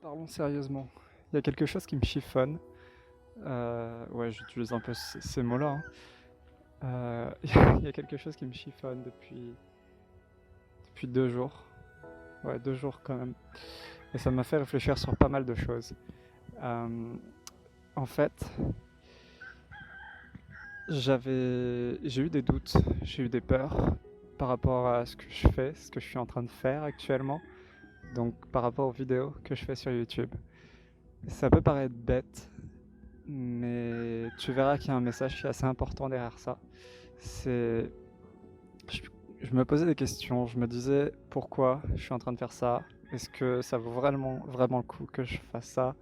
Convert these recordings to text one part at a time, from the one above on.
Parlons sérieusement. Il y a quelque chose qui me chiffonne. Ouais, j'utilise un peu ces mots-là, hein. Il y a quelque chose qui me chiffonne depuis 2 jours. Ouais, 2 jours quand même. Et ça m'a fait réfléchir sur pas mal de choses. Hem, En fait, j'ai eu des doutes, j'ai eu des peurs par rapport à ce que je fais, ce que je suis en train de faire actuellement, donc par rapport aux vidéos que je fais sur YouTube. Ça peut paraître bête, mais tu verras qu'il y a un message qui est assez important derrière ça. C'est, je, je me posais des questions, je me disais pourquoi je suis en train de faire ça. Est-ce que ça vaut vraiment le coup que je fasse ça?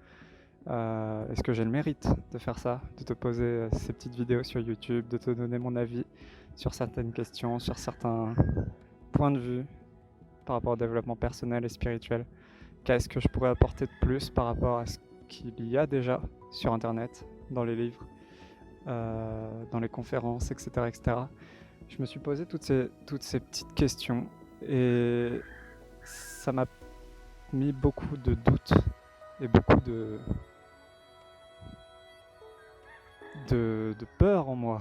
Est-ce que j'ai le mérite de faire ça, de te poser ces petites vidéos sur YouTube, de te donner mon avis sur certaines questions, sur certains points de vue par rapport au développement personnel et spirituel? Qu'est-ce que je pourrais apporter de plus par rapport à ce qu'il y a déjà sur Internet, dans les livres, dans les conférences, etc., etc. Je me suis posé toutes ces petites questions et ça m'a mis beaucoup de doutes et beaucoup de peur en moi.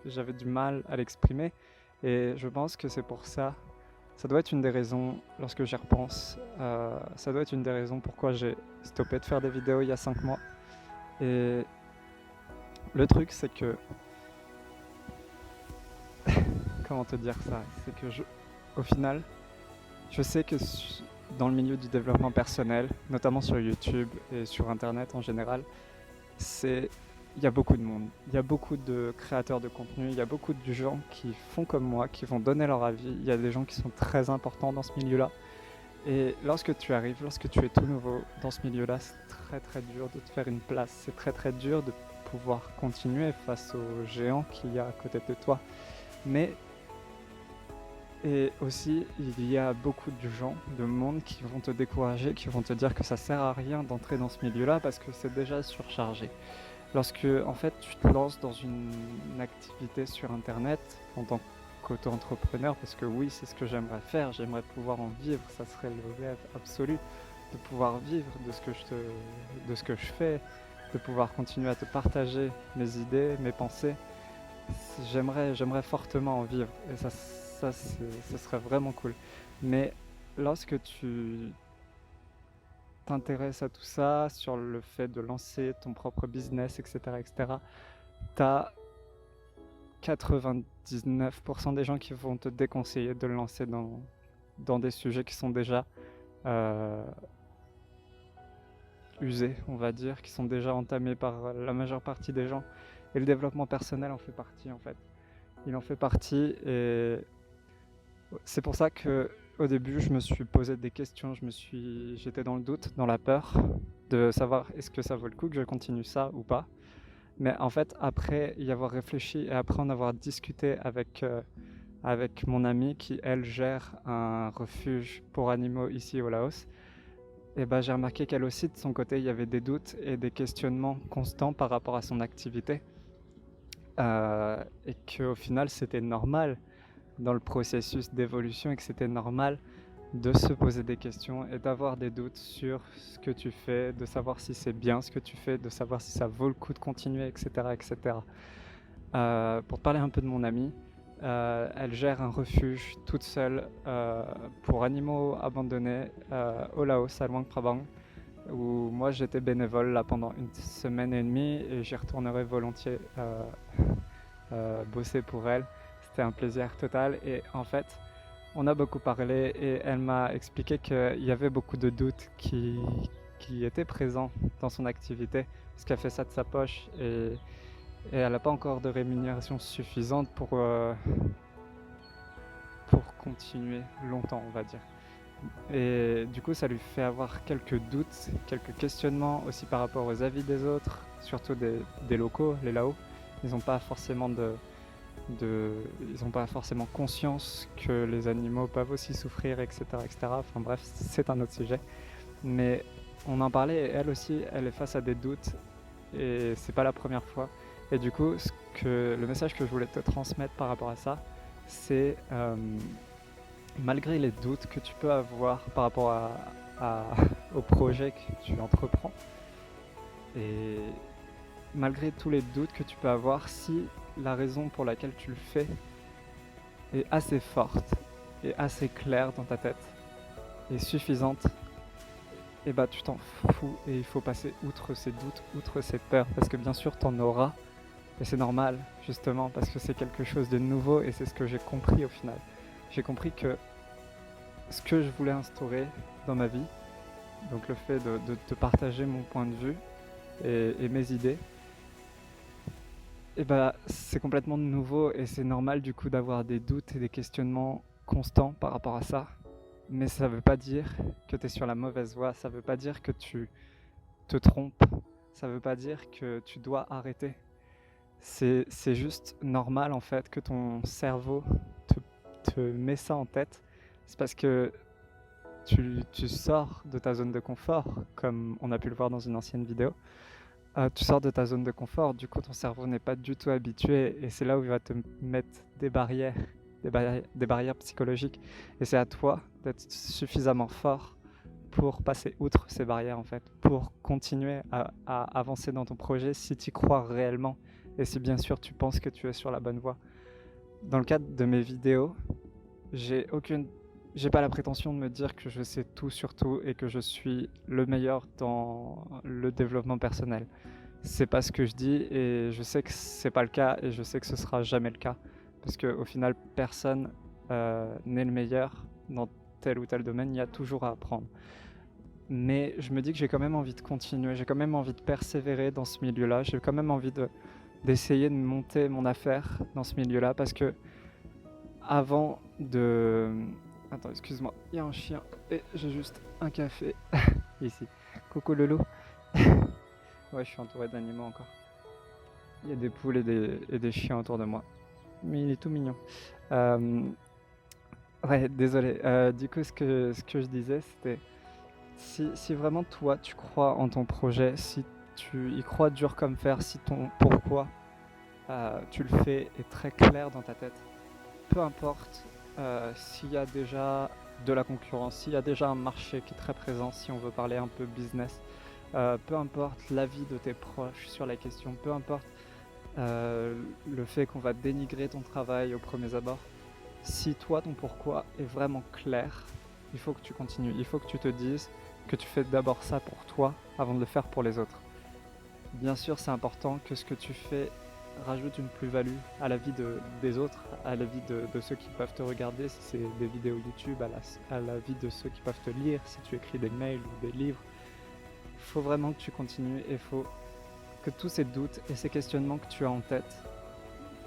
J'avais du mal à l'exprimer et je pense que c'est pour ça. Ça doit être une des raisons, lorsque j'y repense, ça doit être une des raisons pourquoi j'ai stoppé de faire des vidéos il y a 5 mois. Et le truc, c'est que, comment te dire ça? C'est que au final, je sais que dans le milieu du développement personnel, notamment sur YouTube et sur Internet en général, il y a beaucoup de monde, il y a beaucoup de créateurs de contenu, il y a beaucoup de gens qui font comme moi, qui vont donner leur avis. Il y a des gens qui sont très importants dans ce milieu-là. Et lorsque tu arrives, lorsque tu es tout nouveau dans ce milieu-là, c'est très très dur de te faire une place. C'est très très dur de pouvoir continuer face aux géants qu'il y a à côté de toi. Mais et aussi, il y a beaucoup de gens, de monde qui vont te décourager, qui vont te dire que ça sert à rien d'entrer dans ce milieu-là parce que c'est déjà surchargé. Lorsque, en fait, tu te lances dans une activité sur Internet en tant qu'auto-entrepreneur, parce que oui, c'est ce que j'aimerais faire, j'aimerais pouvoir en vivre, ça serait le rêve absolu de pouvoir vivre de ce que je fais, de pouvoir continuer à te partager mes idées, mes pensées. J'aimerais fortement en vivre et ce serait vraiment cool. Mais lorsque tu t'intéresses à tout ça, sur le fait de lancer ton propre business, etc., etc., t'as 99% des gens qui vont te déconseiller de le lancer dans des sujets qui sont déjà euh, usés, on va dire, qui sont déjà entamés par la majeure partie des gens. Et le développement personnel en fait partie, en fait. Il en fait partie et c'est pour ça que au début, je me suis posé des questions, j'étais dans le doute, dans la peur de savoir est-ce que ça vaut le coup que je continue ça ou pas. Mais en fait, après y avoir réfléchi et après en avoir discuté avec mon amie qui, elle, gère un refuge pour animaux ici au Laos, et ben, j'ai remarqué qu'elle aussi, de son côté, il y avait des doutes et des questionnements constants par rapport à son activité. Et qu'au final, c'était normal dans le processus d'évolution et que c'était normal de se poser des questions et d'avoir des doutes sur ce que tu fais, de savoir si c'est bien ce que tu fais, de savoir si ça vaut le coup de continuer, etc. etc. Pour te parler un peu de mon amie, elle gère un refuge toute seule pour animaux abandonnés au Laos, à Luang Prabang, où moi j'étais bénévole là pendant 1 semaine et demie et j'y retournerai volontiers bosser pour elle. C'était un plaisir total et en fait, on a beaucoup parlé et elle m'a expliqué qu'il y avait beaucoup de doutes qui étaient présents dans son activité parce qu'elle fait ça de sa poche et elle n'a pas encore de rémunération suffisante pour continuer longtemps, on va dire. Et du coup, ça lui fait avoir quelques doutes, quelques questionnements aussi par rapport aux avis des autres, surtout des locaux, les Lao. Ils n'ont pas forcément ils n'ont pas forcément conscience que les animaux peuvent aussi souffrir, etc., etc. Enfin bref, c'est un autre sujet. Mais on en parlait et elle aussi, elle est face à des doutes et c'est pas la première fois. Et du coup, le message que je voulais te transmettre par rapport à ça, c'est malgré les doutes que tu peux avoir par rapport au projet que tu entreprends. Et malgré tous les doutes que tu peux avoir, si la raison pour laquelle tu le fais est assez forte et assez claire dans ta tête et suffisante, et bah tu t'en fous et il faut passer outre ces doutes, outre ces peurs, parce que bien sûr t'en auras, et c'est normal justement parce que c'est quelque chose de nouveau et c'est ce que j'ai compris au final. J'ai compris que ce que je voulais instaurer dans ma vie, donc le fait de te partager mon point de vue et mes idées, et bah c'est complètement nouveau et c'est normal du coup d'avoir des doutes et des questionnements constants par rapport à ça. Mais ça veut pas dire que tu es sur la mauvaise voie, ça veut pas dire que tu te trompes, ça veut pas dire que tu dois arrêter. C'est juste normal en fait que ton cerveau te met ça en tête. C'est parce que tu sors de ta zone de confort, comme on a pu le voir dans une ancienne vidéo. Tu sors de ta zone de confort, du coup ton cerveau n'est pas du tout habitué et c'est là où il va te mettre des barrières, des barrières psychologiques. Et c'est à toi d'être suffisamment fort pour passer outre ces barrières en fait, pour continuer à avancer dans ton projet si tu y crois réellement et si bien sûr tu penses que tu es sur la bonne voie. Dans le cadre de mes vidéos, j'ai pas la prétention de me dire que je sais tout sur tout et que je suis le meilleur dans le développement personnel. C'est pas ce que je dis et je sais que c'est pas le cas et je sais que ce sera jamais le cas parce qu'au final personne n'est le meilleur dans tel ou tel domaine, il y a toujours à apprendre. Mais je me dis que j'ai quand même envie de continuer, j'ai quand même envie de persévérer dans ce milieu-là, j'ai quand même envie d'essayer de monter mon affaire dans ce milieu-là parce que avant de... Attends, excuse-moi, il y a un chien et j'ai juste un café ici. Coucou Lolo. Ouais, je suis entouré d'animaux encore. Il y a des poules et des chiens autour de moi. Mais il est tout mignon. Ouais, désolé. Du coup, ce que je disais, c'était... Si vraiment toi, tu crois en ton projet, si tu y crois dur comme fer, si ton pourquoi tu le fais est très clair dans ta tête, peu importe s'il y a déjà de la concurrence, s'il y a déjà un marché qui est très présent, si on veut parler un peu business, peu importe l'avis de tes proches sur la question, peu importe le fait qu'on va dénigrer ton travail au premier abord, si toi ton pourquoi est vraiment clair, il faut que tu continues, il faut que tu te dises que tu fais d'abord ça pour toi avant de le faire pour les autres. Bien sûr, c'est important que ce que tu fais rajoute une plus-value à la vie des autres, à la vie de ceux qui peuvent te regarder, si c'est des vidéos YouTube, à la vie de ceux qui peuvent te lire, si tu écris des mails ou des livres. Il faut vraiment que tu continues et il faut que tous ces doutes et ces questionnements que tu as en tête,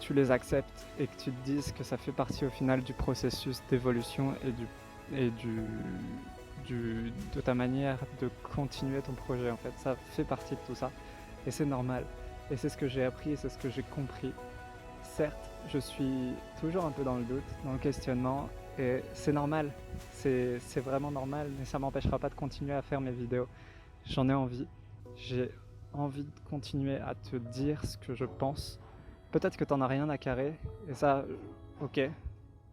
tu les acceptes et que tu te dises que ça fait partie au final du processus d'évolution et de ta manière de continuer ton projet en fait. Ça fait partie de tout ça et c'est normal. Et c'est ce que j'ai appris et c'est ce que j'ai compris. Certes, je suis toujours un peu dans le doute, dans le questionnement et c'est normal. C'est vraiment normal mais ça m'empêchera pas de continuer à faire mes vidéos. J'en ai envie. J'ai envie de continuer à te dire ce que je pense. Peut-être que t'en as rien à carrer et ça, ok,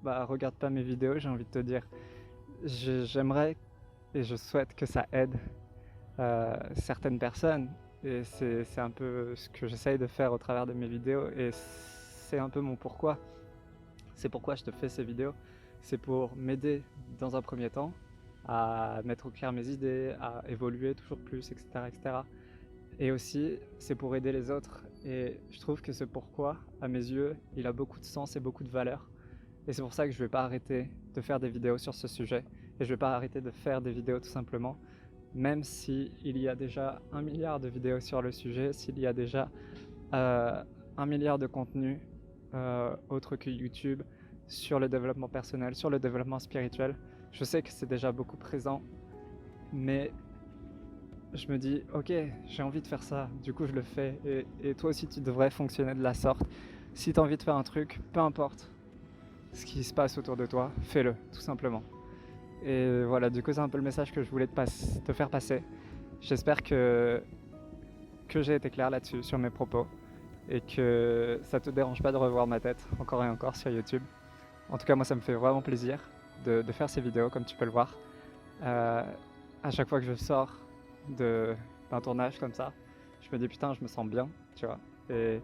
bah regarde pas mes vidéos, j'ai envie de te dire. J'aimerais et je souhaite que ça aide certaines personnes et c'est un peu ce que j'essaye de faire au travers de mes vidéos et c'est un peu mon pourquoi. C'est pourquoi je te fais ces vidéos. C'est pour m'aider dans un premier temps à mettre au clair mes idées, à évoluer toujours plus, etc. etc. Et aussi, c'est pour aider les autres. Et je trouve que ce pourquoi, à mes yeux, il a beaucoup de sens et beaucoup de valeur. Et c'est pour ça que je ne vais pas arrêter de faire des vidéos sur ce sujet. Et je ne vais pas arrêter de faire des vidéos tout simplement. Même s'il y a déjà 1 milliard de vidéos sur le sujet, s'il y a déjà 1 milliard de contenus autres que YouTube sur le développement personnel, sur le développement spirituel. Je sais que c'est déjà beaucoup présent, mais je me dis, ok, j'ai envie de faire ça, du coup je le fais. Et toi aussi tu devrais fonctionner de la sorte. Si tu as envie de faire un truc, peu importe ce qui se passe autour de toi, fais-le, tout simplement. Et voilà, du coup c'est un peu le message que je voulais te faire passer. J'espère que j'ai été clair là-dessus, sur mes propos, et que ça te dérange pas de revoir ma tête encore et encore sur YouTube. En tout cas, moi ça me fait vraiment plaisir de faire ces vidéos, comme tu peux le voir. à chaque fois que je sors d'un tournage comme ça, je me dis putain, je me sens bien, tu vois. Et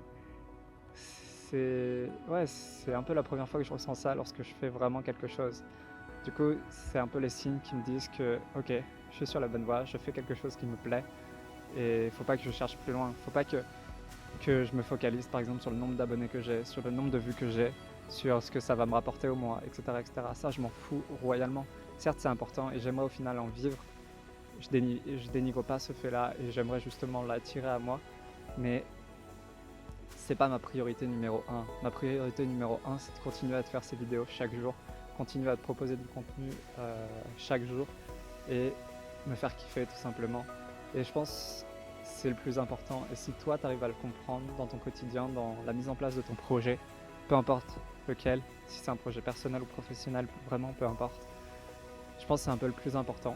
c'est un peu la première fois que je ressens ça lorsque je fais vraiment quelque chose. Du coup, c'est un peu les signes qui me disent que ok, je suis sur la bonne voie, je fais quelque chose qui me plaît et il faut pas que je cherche plus loin. Faut pas que je me focalise par exemple sur le nombre d'abonnés que j'ai, sur le nombre de vues que j'ai, sur ce que ça va me rapporter au mois, etc., etc. Ça, je m'en fous royalement. Certes, c'est important et j'aimerais au final en vivre. Je dénigre pas ce fait-là et j'aimerais justement l'attirer à moi, mais c'est pas ma priorité numéro 1. Ma priorité numéro 1, c'est de continuer à te faire ces vidéos chaque jour, continuer à te proposer du contenu chaque jour et me faire kiffer tout simplement. Et je pense que c'est le plus important. Et si toi, tu arrives à le comprendre dans ton quotidien, dans la mise en place de ton projet, peu importe lequel, si c'est un projet personnel ou professionnel, vraiment peu importe, je pense que c'est un peu le plus important.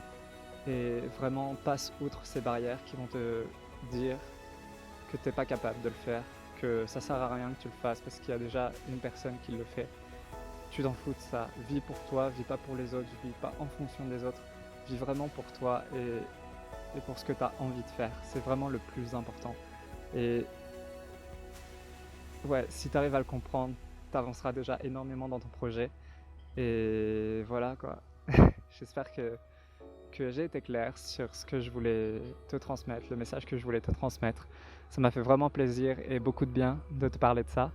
Et vraiment passe outre ces barrières qui vont te dire que t'es pas capable de le faire, que ça sert à rien que tu le fasses parce qu'il y a déjà une personne qui le fait. Tu t'en fous de ça, vis pour toi, vis pas pour les autres, vis pas en fonction des autres, vis vraiment pour toi et pour ce que tu as envie de faire. C'est vraiment le plus important. Et ouais, si tu arrives à le comprendre, tu avanceras déjà énormément dans ton projet. Et voilà quoi. J'espère que j'ai été clair sur ce que je voulais te transmettre, le message que je voulais te transmettre. Ça m'a fait vraiment plaisir et beaucoup de bien de te parler de ça,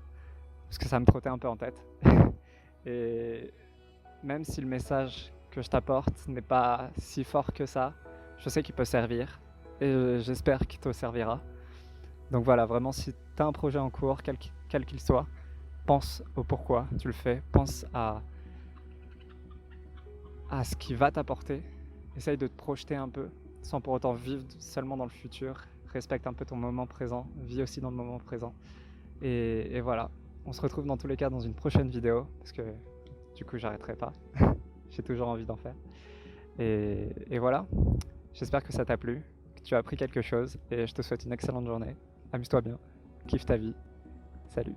parce que ça me trottait un peu en tête. Et même si le message que je t'apporte n'est pas si fort que ça, je sais qu'il peut servir et j'espère qu'il te servira. Donc voilà, vraiment, si tu as un projet en cours, quel qu'il soit, pense au pourquoi tu le fais, pense à ce qui va t'apporter. Essaye de te projeter un peu, sans pour autant vivre seulement dans le futur. Respecte un peu ton moment présent, vis aussi dans le moment présent. Et voilà, on se retrouve dans tous les cas dans une prochaine vidéo, parce que du coup j'arrêterai pas. J'ai toujours envie d'en faire. Et voilà, j'espère que ça t'a plu, que tu as appris quelque chose, et je te souhaite une excellente journée. Amuse-toi bien, kiffe ta vie. Salut.